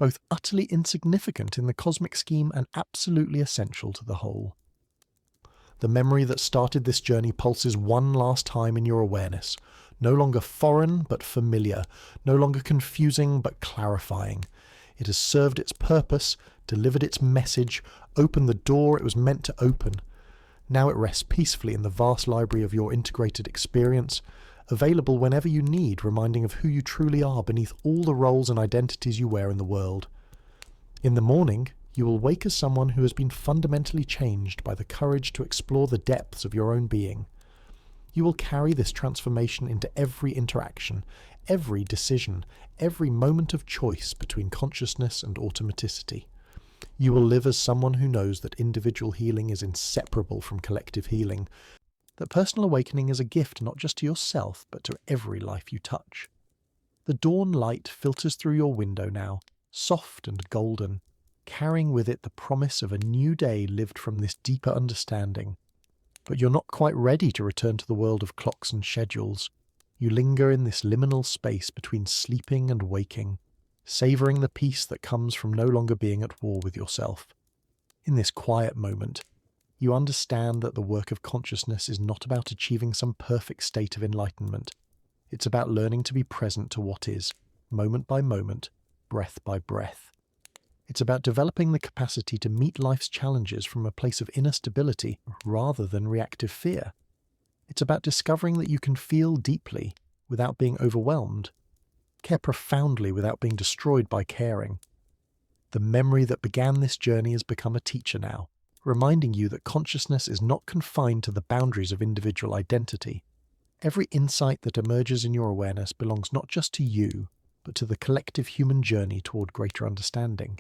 both utterly insignificant in the cosmic scheme and absolutely essential to the whole. The memory that started this journey pulses one last time in your awareness, no longer foreign but familiar, no longer confusing but clarifying. It has served its purpose, delivered its message, opened the door it was meant to open. Now it rests peacefully in the vast library of your integrated experience, available whenever you need, reminding of who you truly are beneath all the roles and identities you wear in the world. In the morning, you will wake as someone who has been fundamentally changed by the courage to explore the depths of your own being. You will carry this transformation into every interaction, every decision, every moment of choice between consciousness and automaticity. You will live as someone who knows that individual healing is inseparable from collective healing, that personal awakening is a gift not just to yourself, but to every life you touch. The dawn light filters through your window now, soft and golden, carrying with it the promise of a new day lived from this deeper understanding. But you're not quite ready to return to the world of clocks and schedules. You linger in this liminal space between sleeping and waking, savouring the peace that comes from no longer being at war with yourself. In this quiet moment, you understand that the work of consciousness is not about achieving some perfect state of enlightenment. It's about learning to be present to what is, moment by moment, breath by breath. It's about developing the capacity to meet life's challenges from a place of inner stability rather than reactive fear. It's about discovering that you can feel deeply without being overwhelmed, care profoundly without being destroyed by caring. The memory that began this journey has become a teacher now, reminding you that consciousness is not confined to the boundaries of individual identity. Every insight that emerges in your awareness belongs not just to you, but to the collective human journey toward greater understanding.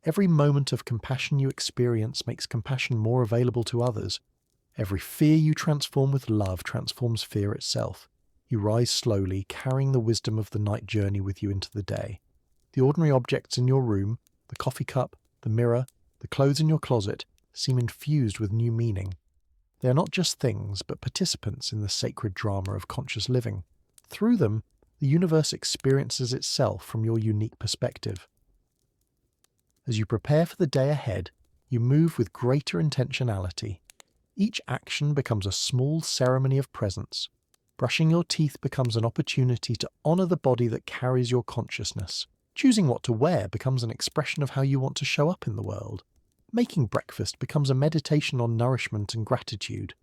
Every moment of compassion you experience makes compassion more available to others. Every fear you transform with love transforms fear itself. You rise slowly, carrying the wisdom of the night journey with you into the day. The ordinary objects in your room, the coffee cup, the mirror, the clothes in your closet, seem infused with new meaning. They are not just things, but participants in the sacred drama of conscious living. Through them, the universe experiences itself from your unique perspective. As you prepare for the day ahead, you move with greater intentionality. Each action becomes a small ceremony of presence. Brushing your teeth becomes an opportunity to honor the body that carries your consciousness. Choosing what to wear becomes an expression of how you want to show up in the world. Making breakfast becomes a meditation on nourishment and gratitude.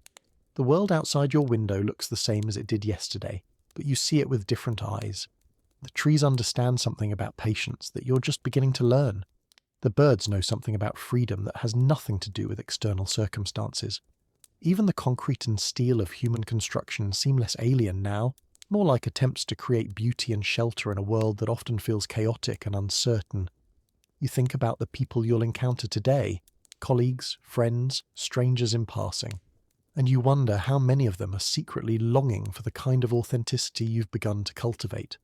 The world outside your window looks the same as it did yesterday, but you see it with different eyes. The trees understand something about patience that you're just beginning to learn. The birds know something about freedom that has nothing to do with external circumstances. Even the concrete and steel of human construction seem less alien now, more like attempts to create beauty and shelter in a world that often feels chaotic and uncertain. You think about the people you'll encounter today, colleagues, friends, strangers in passing, and you wonder how many of them are secretly longing for the kind of authenticity you've begun to cultivate.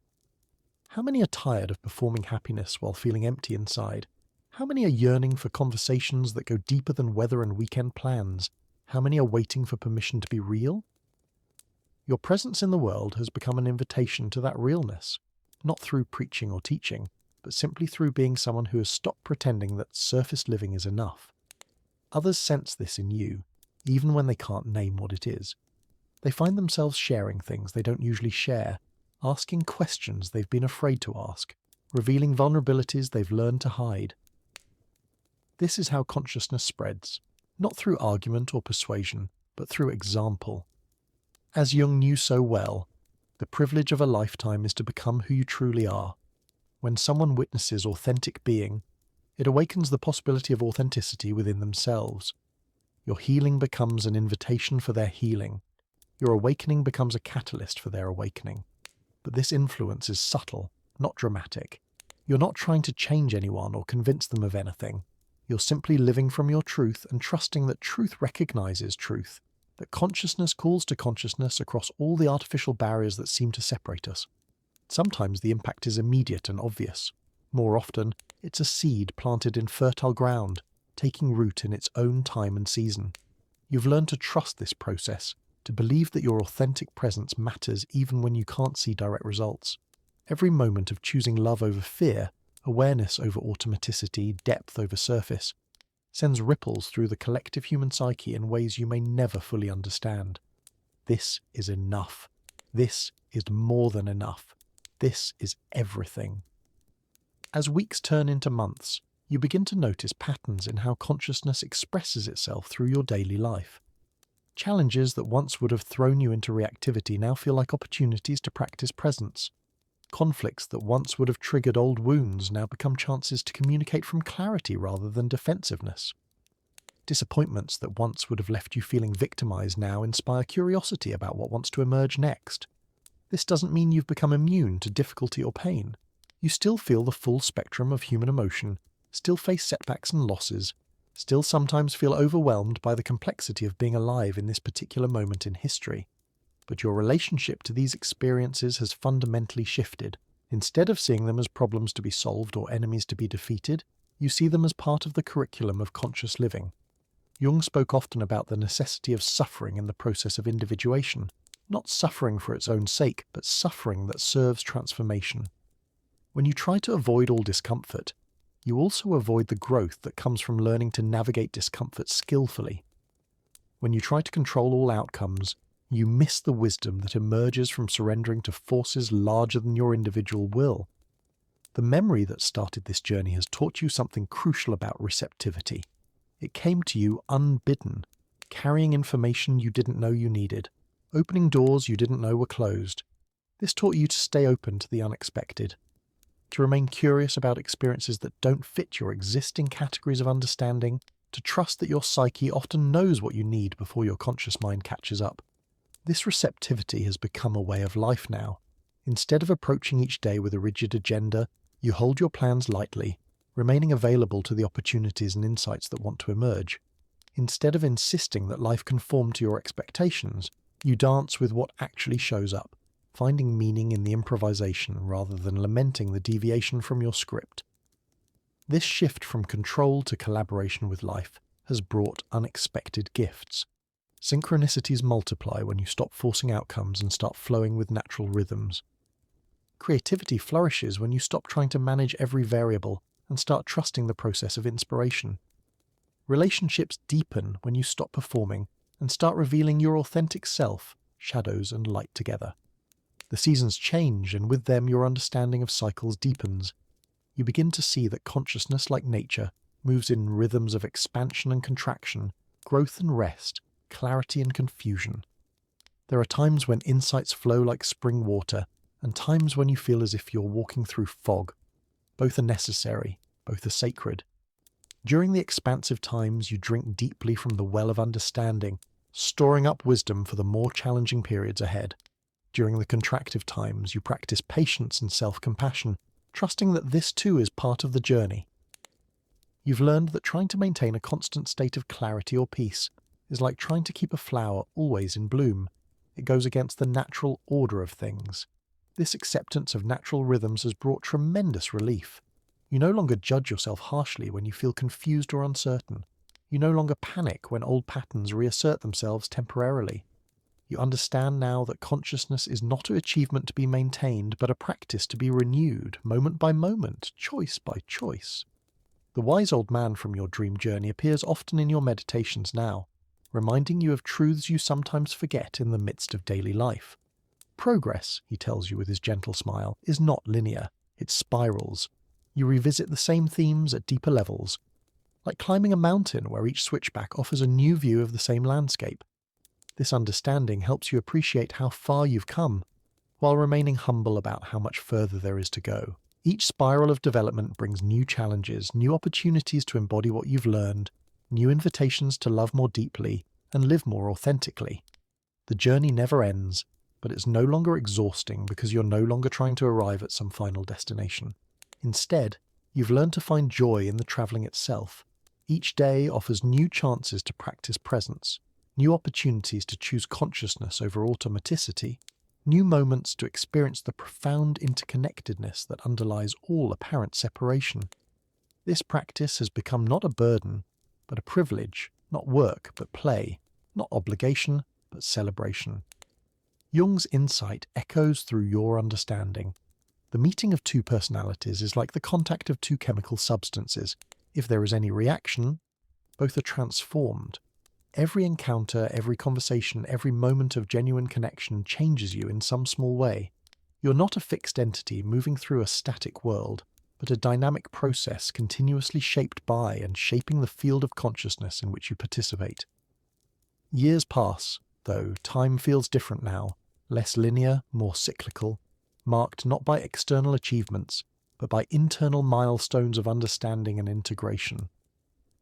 How many are tired of performing happiness while feeling empty inside? How many are yearning for conversations that go deeper than weather and weekend plans? How many are waiting for permission to be real? Your presence in the world has become an invitation to that realness, not through preaching or teaching, but simply through being someone who has stopped pretending that surface living is enough. Others sense this in you, even when they can't name what it is. They find themselves sharing things they don't usually share, asking questions they've been afraid to ask, revealing vulnerabilities they've learned to hide. This is how consciousness spreads, not through argument or persuasion, but through example. As Jung knew so well, the privilege of a lifetime is to become who you truly are. When someone witnesses authentic being, it awakens the possibility of authenticity within themselves. Your healing becomes an invitation for their healing. Your awakening becomes a catalyst for their awakening. But this influence is subtle, not dramatic. You're not trying to change anyone or convince them of anything. You're simply living from your truth and trusting that truth recognizes truth, that consciousness calls to consciousness across all the artificial barriers that seem to separate us. Sometimes the impact is immediate and obvious. More often, it's a seed planted in fertile ground, taking root in its own time and season. You've learned to trust this process, to believe that your authentic presence matters even when you can't see direct results. Every moment of choosing love over fear, awareness over automaticity, depth over surface, sends ripples through the collective human psyche in ways you may never fully understand. This is enough. This is more than enough. This is everything. As weeks turn into months, you begin to notice patterns in how consciousness expresses itself through your daily life. Challenges that once would have thrown you into reactivity now feel like opportunities to practice presence. Conflicts that once would have triggered old wounds now become chances to communicate from clarity rather than defensiveness. Disappointments that once would have left you feeling victimized now inspire curiosity about what wants to emerge next. This doesn't mean you've become immune to difficulty or pain. You still feel the full spectrum of human emotion, still face setbacks and losses, still sometimes feel overwhelmed by the complexity of being alive in this particular moment in history. But your relationship to these experiences has fundamentally shifted. Instead of seeing them as problems to be solved or enemies to be defeated, you see them as part of the curriculum of conscious living. Jung spoke often about the necessity of suffering in the process of individuation, not suffering for its own sake, but suffering that serves transformation. When you try to avoid all discomfort, you also avoid the growth that comes from learning to navigate discomfort skillfully. When you try to control all outcomes, you miss the wisdom that emerges from surrendering to forces larger than your individual will. The memory that started this journey has taught you something crucial about receptivity. It came to you unbidden, carrying information you didn't know you needed, opening doors you didn't know were closed. This taught you to stay open to the unexpected, to remain curious about experiences that don't fit your existing categories of understanding, to trust that your psyche often knows what you need before your conscious mind catches up. This receptivity has become a way of life now. Instead of approaching each day with a rigid agenda, you hold your plans lightly, remaining available to the opportunities and insights that want to emerge. Instead of insisting that life conform to your expectations, you dance with what actually shows up, finding meaning in the improvisation rather than lamenting the deviation from your script. This shift from control to collaboration with life has brought unexpected gifts. Synchronicities multiply when you stop forcing outcomes and start flowing with natural rhythms. Creativity flourishes when you stop trying to manage every variable and start trusting the process of inspiration. Relationships deepen when you stop performing and start revealing your authentic self, shadows and light together. The seasons change, and with them your understanding of cycles deepens. you begin to see that consciousness, like nature, moves in rhythms of expansion and contraction, growth and rest, clarity and confusion. There are times when insights flow like spring water, and times when you feel as if you're walking through fog. Both are necessary, both are sacred. During the expansive times, you drink deeply from the well of understanding, storing up wisdom for the more challenging periods ahead. During the contractive times, you practice patience and self-compassion, trusting that this too is part of the journey. You've learned that trying to maintain a constant state of clarity or peace is like trying to keep a flower always in bloom. It goes against the natural order of things. This acceptance of natural rhythms has brought tremendous relief. You no longer judge yourself harshly when you feel confused or uncertain. You no longer panic when old patterns reassert themselves temporarily. You understand now that consciousness is not an achievement to be maintained, but a practice to be renewed, moment by moment, choice by choice. The wise old man from your dream journey appears often in your meditations now, reminding you of truths you sometimes forget in the midst of daily life. Progress, he tells you with his gentle smile, is not linear. It spirals. You revisit the same themes at deeper levels, like climbing a mountain where each switchback offers a new view of the same landscape. This understanding helps you appreciate how far you've come, while remaining humble about how much further there is to go. Each spiral of development brings new challenges, new opportunities to embody what you've learned, new invitations to love more deeply and live more authentically. The journey never ends, but it's no longer exhausting because you're no longer trying to arrive at some final destination. Instead, you've learned to find joy in the traveling itself. Each day offers new chances to practice presence, new opportunities to choose consciousness over automaticity, new moments to experience the profound interconnectedness that underlies all apparent separation. This practice has become not a burden, but a privilege, not work, but play, not obligation, but celebration. Jung's insight echoes through your understanding. The meeting of two personalities is like the contact of two chemical substances. If there is any reaction, both are transformed. Every encounter, every conversation, every moment of genuine connection changes you in some small way. You're not a fixed entity moving through a static world, but a dynamic process continuously shaped by and shaping the field of consciousness in which you participate. Years pass, though time feels different now, less linear, more cyclical, marked not by external achievements, but by internal milestones of understanding and integration.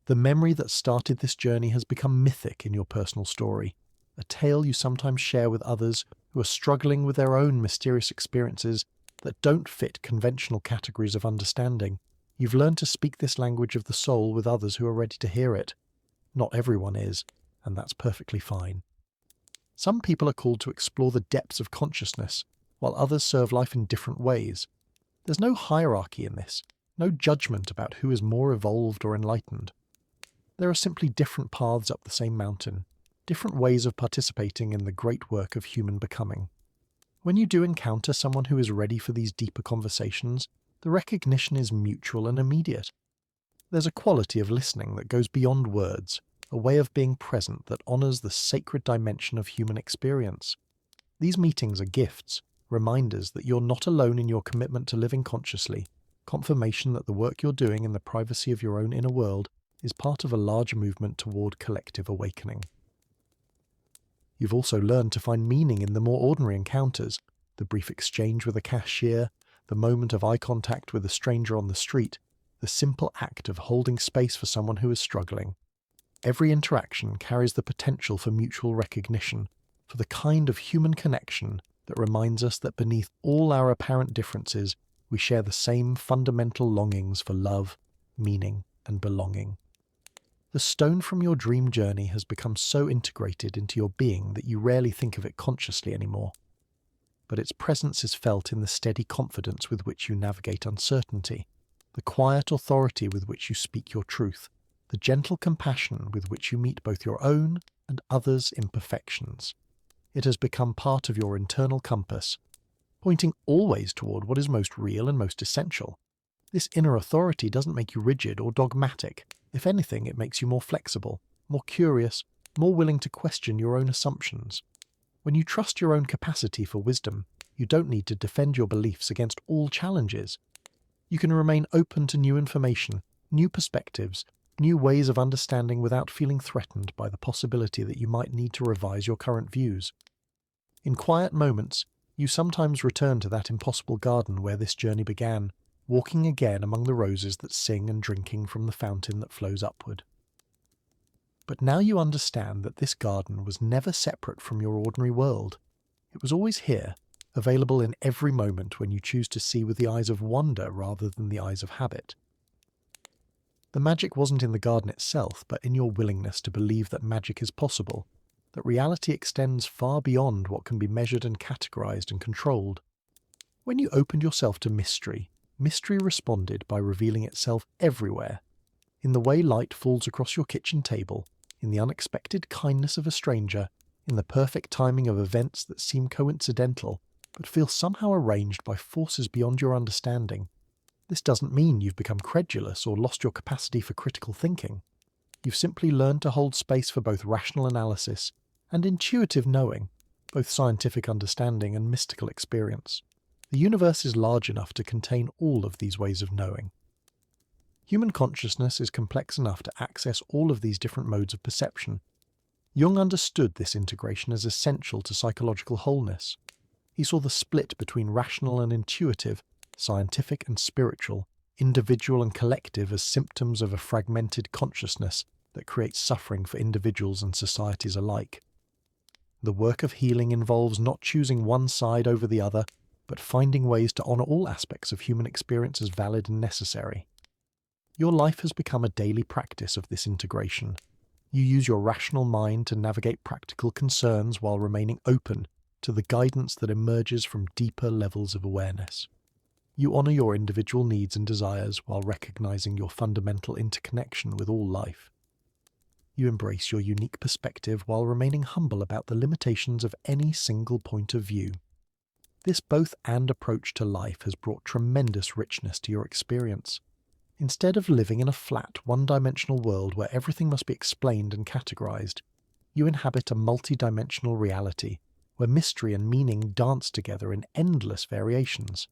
The memory that started this journey has become mythic in your personal story, a tale you sometimes share with others who are struggling with their own mysterious experiences that don't fit conventional categories of understanding. You've learned to speak this language of the soul with others who are ready to hear it. Not everyone is, and that's perfectly fine. Some people are called to explore the depths of consciousness, while others serve life in different ways. There's no hierarchy in this, no judgment about who is more evolved or enlightened. There are simply different paths up the same mountain, different ways of participating in the great work of human becoming. When you do encounter someone who is ready for these deeper conversations, the recognition is mutual and immediate. There's a quality of listening that goes beyond words, a way of being present that honors the sacred dimension of human experience. These meetings are gifts, reminders that you're not alone in your commitment to living consciously, confirmation that the work you're doing in the privacy of your own inner world is part of a larger movement toward collective awakening. You've also learned to find meaning in the more ordinary encounters, the brief exchange with a cashier, the moment of eye contact with a stranger on the street, the simple act of holding space for someone who is struggling. Every interaction carries the potential for mutual recognition, for the kind of human connection that reminds us that beneath all our apparent differences, we share the same fundamental longings for love, meaning, and belonging. The stone from your dream journey has become so integrated into your being that you rarely think of it consciously anymore. But its presence is felt in the steady confidence with which you navigate uncertainty, the quiet authority with which you speak your truth, the gentle compassion with which you meet both your own and others' imperfections. It has become part of your internal compass, pointing always toward what is most real and most essential. This inner authority doesn't make you rigid or dogmatic. If anything, it makes you more flexible, more curious, more willing to question your own assumptions. When you trust your own capacity for wisdom, you don't need to defend your beliefs against all challenges. You can remain open to new information, new perspectives, new ways of understanding without feeling threatened by the possibility that you might need to revise your current views. In quiet moments, you sometimes return to that impossible garden where this journey began, walking again among the roses that sing and drinking from the fountain that flows upward. But now you understand that this garden was never separate from your ordinary world. It was always here, available in every moment when you choose to see with the eyes of wonder rather than the eyes of habit. The magic wasn't in the garden itself, but in your willingness to believe that magic is possible, that reality extends far beyond what can be measured and categorized and controlled. When you opened yourself to mystery, mystery responded by revealing itself everywhere, in the way light falls across your kitchen table, in the unexpected kindness of a stranger, in the perfect timing of events that seem coincidental, but feel somehow arranged by forces beyond your understanding. This doesn't mean you've become credulous or lost your capacity for critical thinking. You've simply learned to hold space for both rational analysis and intuitive knowing, both scientific understanding and mystical experience. The universe is large enough to contain all of these ways of knowing. Human consciousness is complex enough to access all of these different modes of perception. Jung understood this integration as essential to psychological wholeness. He saw the split between rational and intuitive, scientific and spiritual, individual and collective as symptoms of a fragmented consciousness that creates suffering for individuals and societies alike. The work of healing involves not choosing one side over the other, but finding ways to honor all aspects of human experience as valid and necessary. Your life has become a daily practice of this integration. You use your rational mind to navigate practical concerns while remaining open to the guidance that emerges from deeper levels of awareness. You honor your individual needs and desires while recognizing your fundamental interconnection with all life. You embrace your unique perspective while remaining humble about the limitations of any single point of view. This both-and approach to life has brought tremendous richness to your experience. Instead of living in a flat, one-dimensional world where everything must be explained and categorized, you inhabit a multi-dimensional reality where mystery and meaning dance together in endless variations.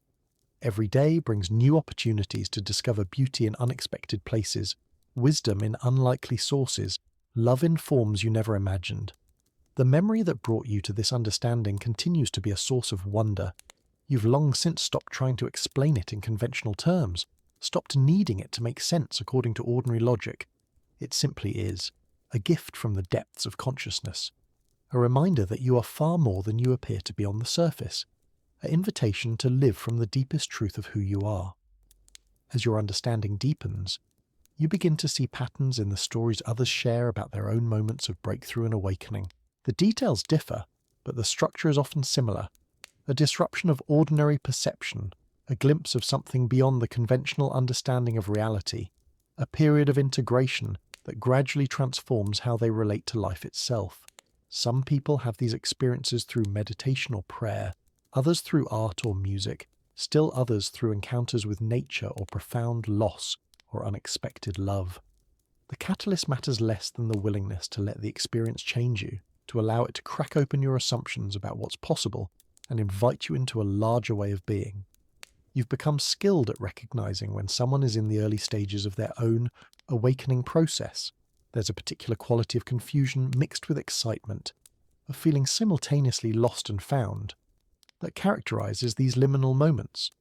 Every day brings new opportunities to discover beauty in unexpected places, wisdom in unlikely sources, love in forms you never imagined. The memory that brought you to this understanding continues to be a source of wonder. You've long since stopped trying to explain it in conventional terms, stopped needing it to make sense according to ordinary logic. It simply is, a gift from the depths of consciousness, a reminder that you are far more than you appear to be on the surface, an invitation to live from the deepest truth of who you are. As your understanding deepens, you begin to see patterns in the stories others share about their own moments of breakthrough and awakening. The details differ, but the structure is often similar, a disruption of ordinary perception, a glimpse of something beyond the conventional understanding of reality, a period of integration that gradually transforms how they relate to life itself. Some people have these experiences through meditation or prayer, others through art or music, still others through encounters with nature or profound loss or unexpected love. The catalyst matters less than the willingness to let the experience change you, to allow it to crack open your assumptions about what's possible and invite you into a larger way of being. You've become skilled at recognizing when someone is in the early stages of their own awakening process. There's a particular quality of confusion mixed with excitement, of feeling simultaneously lost and found, that characterizes these liminal moments.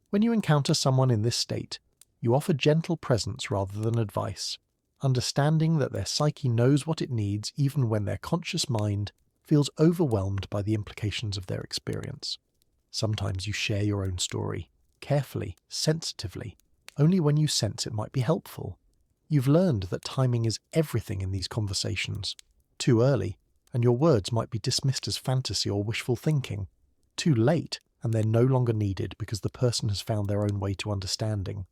When you encounter someone in this state, you offer gentle presence rather than advice, understanding that their psyche knows what it needs even when their conscious mind feels overwhelmed by the implications of their experience. Sometimes you share your own story, carefully, sensitively, only when you sense it might be helpful. You've learned that timing is everything in these conversations. Too early, and your words might be dismissed as fantasy or wishful thinking. Too late, and they're no longer needed because the person has found their own way to understanding.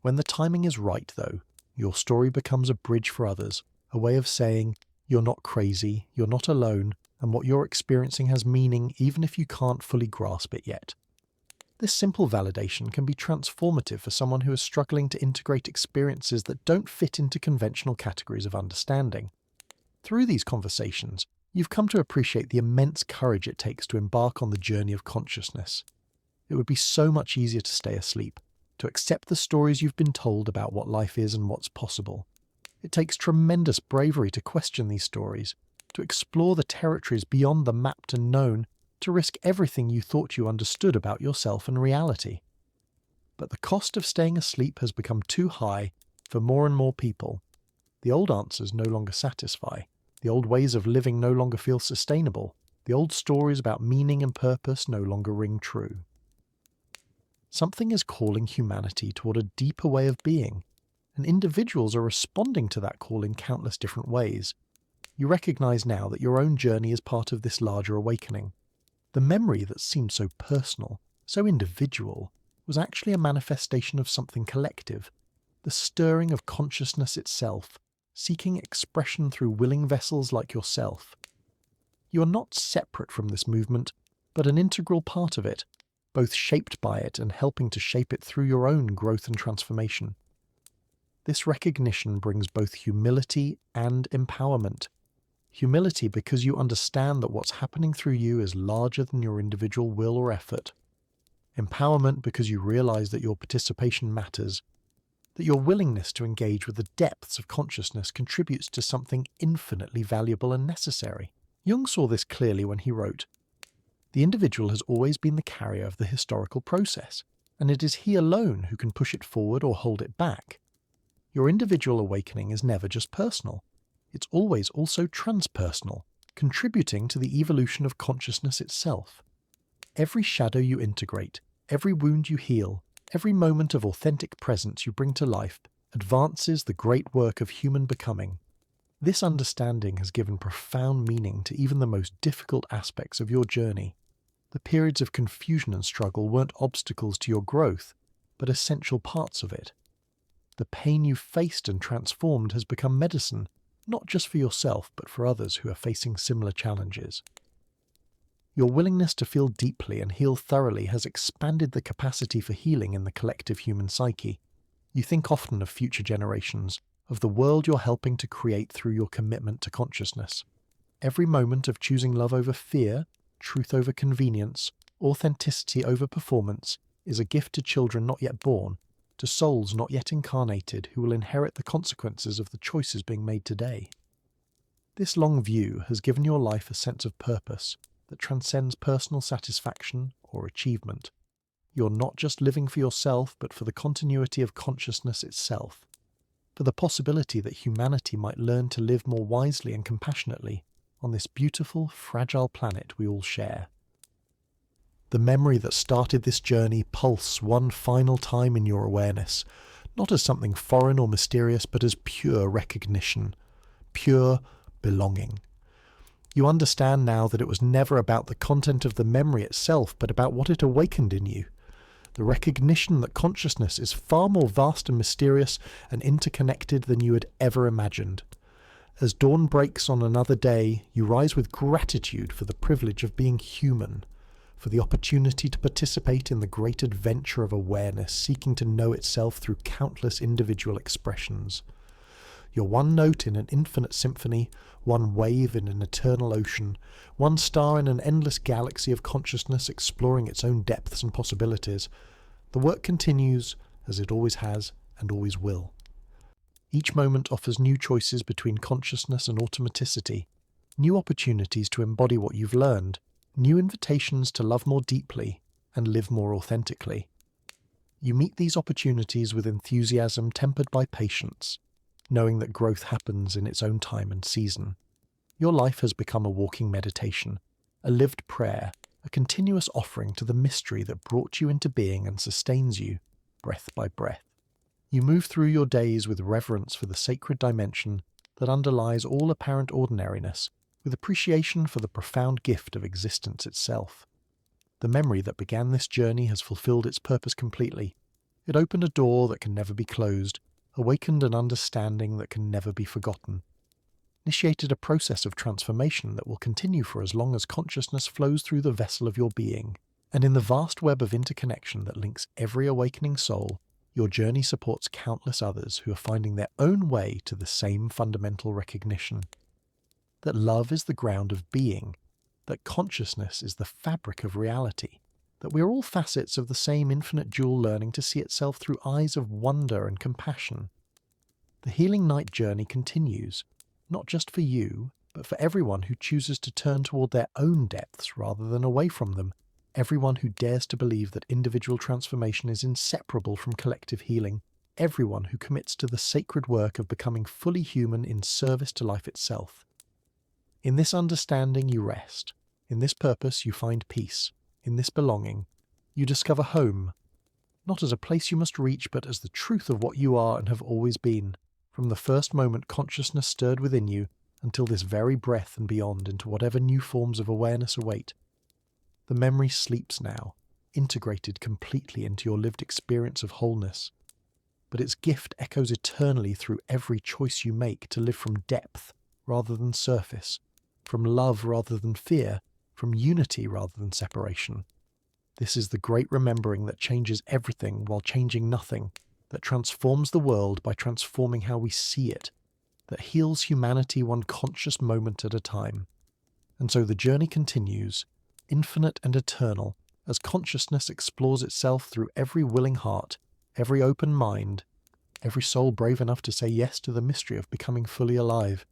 When the timing is right, though, your story becomes a bridge for others, a way of saying, you're not crazy, you're not alone, and what you're experiencing has meaning even if you can't fully grasp it yet. This simple validation can be transformative for someone who is struggling to integrate experiences that don't fit into conventional categories of understanding. Through these conversations, you've come to appreciate the immense courage it takes to embark on the journey of consciousness. It would be so much easier to stay asleep, to accept the stories you've been told about what life is and what's possible. It takes tremendous bravery to question these stories, to explore the territories beyond the mapped and known, to risk everything you thought you understood about yourself and reality. But the cost of staying asleep has become too high for more and more people. The old answers no longer satisfy. The old ways of living no longer feel sustainable. The old stories about meaning and purpose no longer ring true. Something is calling humanity toward a deeper way of being, and individuals are responding to that call in countless different ways. You recognize now that your own journey is part of this larger awakening. The memory that seemed so personal, so individual, was actually a manifestation of something collective, the stirring of consciousness itself, seeking expression through willing vessels like yourself. You are not separate from this movement, but an integral part of it, both shaped by it and helping to shape it through your own growth and transformation. This recognition brings both humility and empowerment. Humility because you understand that what's happening through you is larger than your individual will or effort. Empowerment because you realize that your participation matters, that your willingness to engage with the depths of consciousness contributes to something infinitely valuable and necessary. Jung saw this clearly when he wrote, "The individual has always been the carrier of the historical process, and it is he alone who can push it forward or hold it back. Your individual awakening is never just personal. It's always also transpersonal, contributing to the evolution of consciousness itself. Every shadow you integrate, every wound you heal, every moment of authentic presence you bring to life advances the great work of human becoming. This understanding has given profound meaning to even the most difficult aspects of your journey. The periods of confusion and struggle weren't obstacles to your growth, but essential parts of it. The pain you faced and transformed has become medicine, not just for yourself, but for others who are facing similar challenges. Your willingness to feel deeply and heal thoroughly has expanded the capacity for healing in the collective human psyche. You think often of future generations, of the world you're helping to create through your commitment to consciousness. Every moment of choosing love over fear, truth over convenience, authenticity over performance is a gift to children not yet born, to souls not yet incarnated who will inherit the consequences of the choices being made today. This long view has given your life a sense of purpose that transcends personal satisfaction or achievement. You're not just living for yourself, but for the continuity of consciousness itself, for the possibility that humanity might learn to live more wisely and compassionately on this beautiful, fragile planet we all share. The memory that started this journey pulses one final time in your awareness, not as something foreign or mysterious, but as pure recognition, pure belonging. You understand now that it was never about the content of the memory itself, but about what it awakened in you. The recognition that consciousness is far more vast and mysterious and interconnected than you had ever imagined. As dawn breaks on another day, you rise with gratitude for the privilege of being human, for the opportunity to participate in the great adventure of awareness, seeking to know itself through countless individual expressions. You're one note in an infinite symphony, one wave in an eternal ocean, one star in an endless galaxy of consciousness exploring its own depths and possibilities. The work continues, as it always has and always will. Each moment offers new choices between consciousness and automaticity, new opportunities to embody what you've learned, new invitations to love more deeply and live more authentically. You meet these opportunities with enthusiasm tempered by patience, knowing that growth happens in its own time and season. Your life has become a walking meditation, a lived prayer, a continuous offering to the mystery that brought you into being and sustains you, breath by breath. You move through your days with reverence for the sacred dimension that underlies all apparent ordinariness, with appreciation for the profound gift of existence itself. The memory that began this journey has fulfilled its purpose completely. It opened a door that can never be closed, awakened an understanding that can never be forgotten, initiated a process of transformation that will continue for as long as consciousness flows through the vessel of your being. And in the vast web of interconnection that links every awakening soul, your journey supports countless others who are finding their own way to the same fundamental recognition. That love is the ground of being, that consciousness is the fabric of reality, that we are all facets of the same infinite jewel learning to see itself through eyes of wonder and compassion. The healing night journey continues, not just for you, but for everyone who chooses to turn toward their own depths rather than away from them, everyone who dares to believe that individual transformation is inseparable from collective healing, everyone who commits to the sacred work of becoming fully human in service to life itself. In this understanding you rest, in this purpose you find peace, in this belonging you discover home, not as a place you must reach but as the truth of what you are and have always been, from the first moment consciousness stirred within you until this very breath and beyond into whatever new forms of awareness await. The memory sleeps now, integrated completely into your lived experience of wholeness, but its gift echoes eternally through every choice you make to live from depth rather than surface, from love rather than fear, from unity rather than separation. This is the great remembering that changes everything while changing nothing, that transforms the world by transforming how we see it, that heals humanity one conscious moment at a time. And so the journey continues, infinite and eternal, as consciousness explores itself through every willing heart, every open mind, every soul brave enough to say yes to the mystery of becoming fully alive.